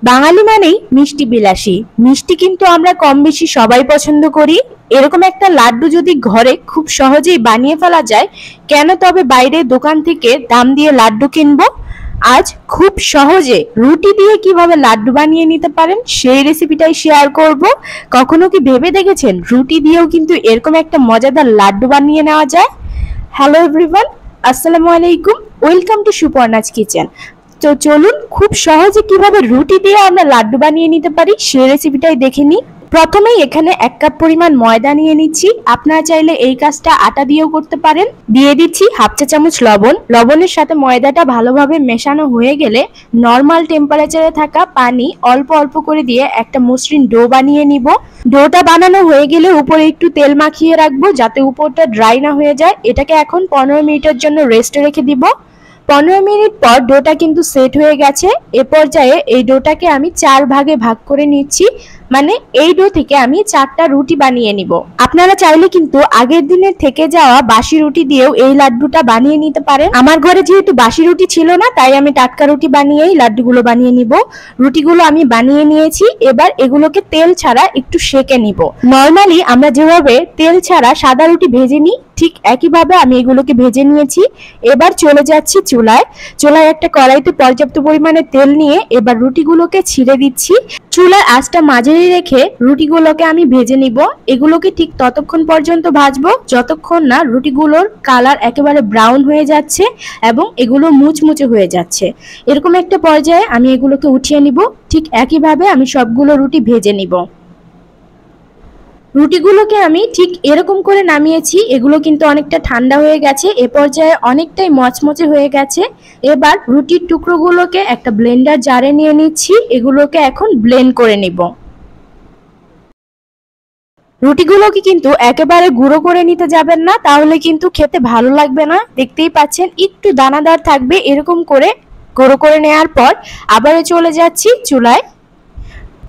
বাঙালি মানেই মিষ্টি বিলাসী। মিষ্টি কিন্তু আমরা কম বেশি সবাই পছন্দ করি। এরকম একটা লাড্ডু যদি ঘরে খুব সহজেই বানিয়ে ফেলা যায়, কেন তবে বাইরে দোকান থেকে দাম দিয়ে লাড্ডু কিনবো? আজ খুব সহজে রুটি দিয়ে কিভাবে লাড্ডু বানিয়ে নিতে পারেন সেই রেসিপিটাই শেয়ার করব। কখনো কি ভেবে দেখেছেন রুটি দিয়েও কিন্তু এরকম একটা মজাদার লাড্ডু বানিয়ে নেওয়া যায়? হ্যালো এভরিওয়ান, আসসালামু আলাইকুম, ওয়েলকাম টু সুপর্ণাস কিচেন। তো চলুন খুব সহজে কিভাবে রুটি দিয়ে আমরা লাড্ডু বানিয়ে নিতে পারি সেই রেসিপিটাই দেখে নিই। প্রথমেই এখানে 1 কাপ পরিমাণ ময়দা নিয়ে নিচ্ছি। আপনারা চাইলে এই কাজটা আটা দিয়েও করতে পারেন। দিয়ে দিচ্ছি হাফ চা চামচ লবণ। লবণের সাথে ময়দাটা ভালোভাবে মেশানো হয়ে গেলে নর্মাল টেম্পারেচারে থাকা পানি অল্প অল্প করে দিয়ে একটা মসৃণ ডো বানিয়ে নিব। ডোটা বানানো হয়ে গেলে উপরে একটু তেল মাখিয়ে রাখবো যাতে উপরটা ড্রাই না হয়ে যায়। এটাকে এখন 15 মিনিটের জন্য রেস্টে রেখে দিব। 15 মিনিট পর ডোটা কিন্তু সেট হয়ে গেছে। এ পর্যায়ে এই ডোটাকে আমি 4 ভাগে ভাগ করে নিচ্ছি, মানে এই ডো থেকে আমি 4টা রুটি বানিয়ে নিব। আপনারা চাইলে কিন্তু আগের দিনের থেকে যাওয়া বাসি রুটি দিয়েও এই লাড্ডুটা বানিয়ে নিতে পারেন। আমার ঘরে যেহেতু বাসি রুটি ছিল না, তাই আমি টাটকা রুটি বানিয়েই লাড্ডুগুলো বানিয়ে নিব। রুটিগুলো আমি বানিয়ে নিয়েছি, এবার এগুলোকে তেল ছাড়া একটু সেকে নিব। নর্মালি আমরা যেভাবে তেল ছাড়া সাদা রুটি ভেজে নিই, ঠিক একইভাবে আমি এগুলোকে ভেজে নিয়েছি। এবার চলে যাচ্ছি চুলায়। চুলায় একটা কড়াইতে পর্যাপ্ত পরিমাণে তেল নিয়ে এবার রুটিগুলোকে ছিঁড়ে দিচ্ছি। চুলার আঁচটা মাঝারি রেখে রুটিগুলোকে আমি ভেজে নিব। এগুলোকে ঠিক ততক্ষণ পর্যন্ত ভাজবো যতক্ষণ না রুটিগুলোর কালার একেবারে ব্রাউন হয়ে যাচ্ছে এবং এগুলো মুচমুচে হয়ে যাচ্ছে। এরকম একটা পর্যায়ে আমি এগুলোকে উঠিয়ে নিব। ঠিক একইভাবে আমি সবগুলো রুটি ভেজে নিব। রুটিগুলোকে আমি ঠিক এরকম করে নামিয়েছি। এগুলো কিন্তু অনেকটা ঠান্ডা হয়ে গেছে। এ পর্যায়ে অনেকটাই মচমচে হয়ে গেছে। এবার রুটির টুকরোগুলোকে একটা ব্লেন্ডার জারে নিয়ে নিচ্ছি। এগুলোকে এখন ব্লেন্ড করে নিব। রুটিগুলোকে কিন্তু একেবারে গুঁড়ো করে নিতে যাবেন না, তাহলে কিন্তু খেতে ভালো লাগবে না। দেখতেই পাচ্ছেন একটু দানাদার থাকবে। এরকম করে গুঁড়ো করে নেওয়ার পর আবারও চলে যাচ্ছি চুলায়।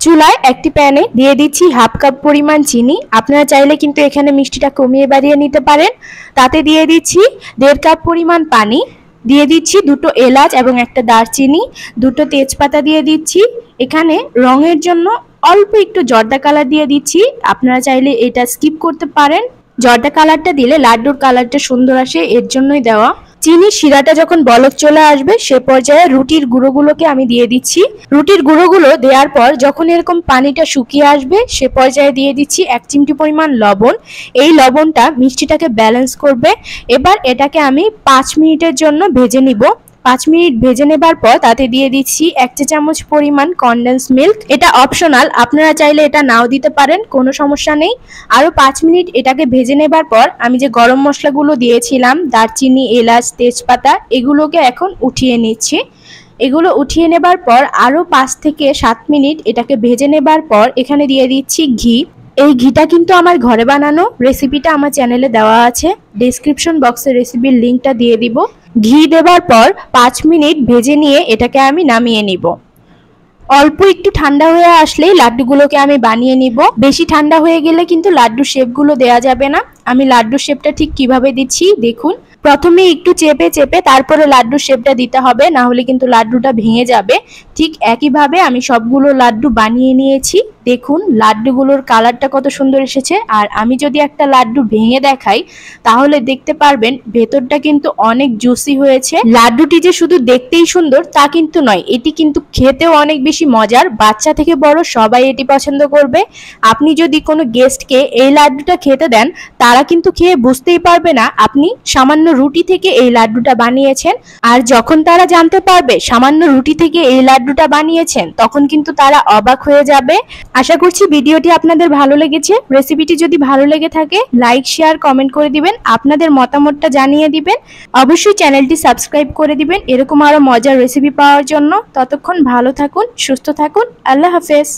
চুলায় একটি প্যানে দিয়ে দিচ্ছি হাফ কাপ পরিমাণ চিনি। আপনারা চাইলে কিন্তু এখানে মিষ্টিটা কমিয়ে বাড়িয়ে নিতে পারেন। তাতে দিয়ে দিচ্ছি 1.5 কাপ পরিমাণ পানি। দিয়ে দিচ্ছি 2টো এলাচ এবং একটা দারচিনি, 2টো তেজপাতা দিয়ে দিচ্ছি। এখানে রঙের জন্য অল্প একটু জর্দা কালার দিয়ে দিচ্ছি। আপনারা চাইলে এটা স্কিপ করতে পারেন। জর্দা কালারটা দিলে লাড্ডুর কালারটা সুন্দর আসে, এর জন্যই দেওয়া। চিনির শিরাটা যখন বলক চলে আসবে সে পর্যায়ে রুটির গুঁড়োগুলোকে আমি দিয়ে দিচ্ছি। রুটির গুঁড়োগুলো দেওয়ার পর যখন এরকম পানিটা শুকিয়ে আসবে সে পর্যায়ে দিয়ে দিচ্ছি 1 চিমটি পরিমাণ লবণ। এই লবণটা মিষ্টিটাকে ব্যালেন্স করবে। এবার এটাকে আমি 5 মিনিটের জন্য ভেজে নিব। 5 মিনিট ভেজে নেবার পর তাতে দিয়ে দিচ্ছি 1 চা চামচ পরিমাণ কনডেন্স মিল্ক। এটা অপশনাল, আপনারা চাইলে এটা নাও দিতে পারেন, কোনো সমস্যা নেই। আরো 5 মিনিট এটাকে ভেজে নেবার পর আমি যে গরম মশলাগুলো দিয়েছিলাম, দারচিনি, এলাচ, তেজপাতা, এগুলোকে এখন উঠিয়ে নিচ্ছি। এগুলো উঠিয়ে নেবার পর আরো 5 থেকে 7 মিনিট এটাকে ভেজে নেবার পর এখানে দিয়ে দিচ্ছি ঘি। এই ঘিটা কিন্তু আমার ঘরে বানানো। রেসিপিটা আমার চ্যানেলে দেওয়া আছে, ডেসক্রিপশন বক্সে রেসিপির লিঙ্কটা দিয়ে দিব। ঘি দেবার পর 5 মিনিট ভেজে নিয়ে এটাকে আমি নামিয়ে নিব। অল্প একটু ঠান্ডা হয়ে আসলেই লাড্ডুগুলোকে আমি বানিয়ে নিব। বেশি ঠান্ডা হয়ে গেলে কিন্তু লাড্ডুর শেপগুলো দেওয়া যাবে না। আমি লাড্ডুর শেপটা ঠিক কিভাবে দিচ্ছি দেখুন। প্রথমে একটু চেপে চেপে তারপরে লাড্ডুর শেপটা দিতে হবে, না হলে কিন্তু লাড্ডুটা ভেঙে যাবে। ঠিক একইভাবে আমি সবগুলো লাড্ডু বানিয়ে নিয়েছি। দেখুন লাড্ডুগুলোর কালারটা কত সুন্দর এসেছে। আর আমি যদি একটা লাড্ডু ভেঙে দেখাই তাহলে দেখতে পারবেন ভেতরটা কিন্তু অনেক জুসি হয়েছে। লাড্ডুটি যে শুধু দেখতেই সুন্দর তা কিন্তু নয়, এটি কিন্তু খেতেও অনেক বেশি মজার। বাচ্চা থেকে বড় সবাই এটি পছন্দ করবে। আপনি যদি কোনো গেস্টকে এই লাড্ডুটা খেতে দেন, তারা কিন্তু খেয়ে বুঝতেই পারবে না আপনি সামান্য রুটি থেকে এই লাড্ডুটা বানিয়েছেন। আর যখন তারা জানতে পারবে সামান্য রুটি থেকে এই লাড্ডুটা বানিয়েছেন, তখন কিন্তু তারা অবাক হয়ে যাবে। আশা করছি ভিডিওটি আপনাদের ভালো লেগেছে। রেসিপিটি যদি ভালো লেগে থাকে লাইক, শেয়ার, কমেন্ট করে দিবেন। আপনাদের মতামতটা জানিয়ে দিবেন। অবশ্যই চ্যানেলটি সাবস্ক্রাইব করে দিবেন এরকম আরো মজার রেসিপি পাওয়ার জন্য। ততক্ষণ ভালো থাকুন, সুস্থ থাকুন। আল্লাহ হাফেজ।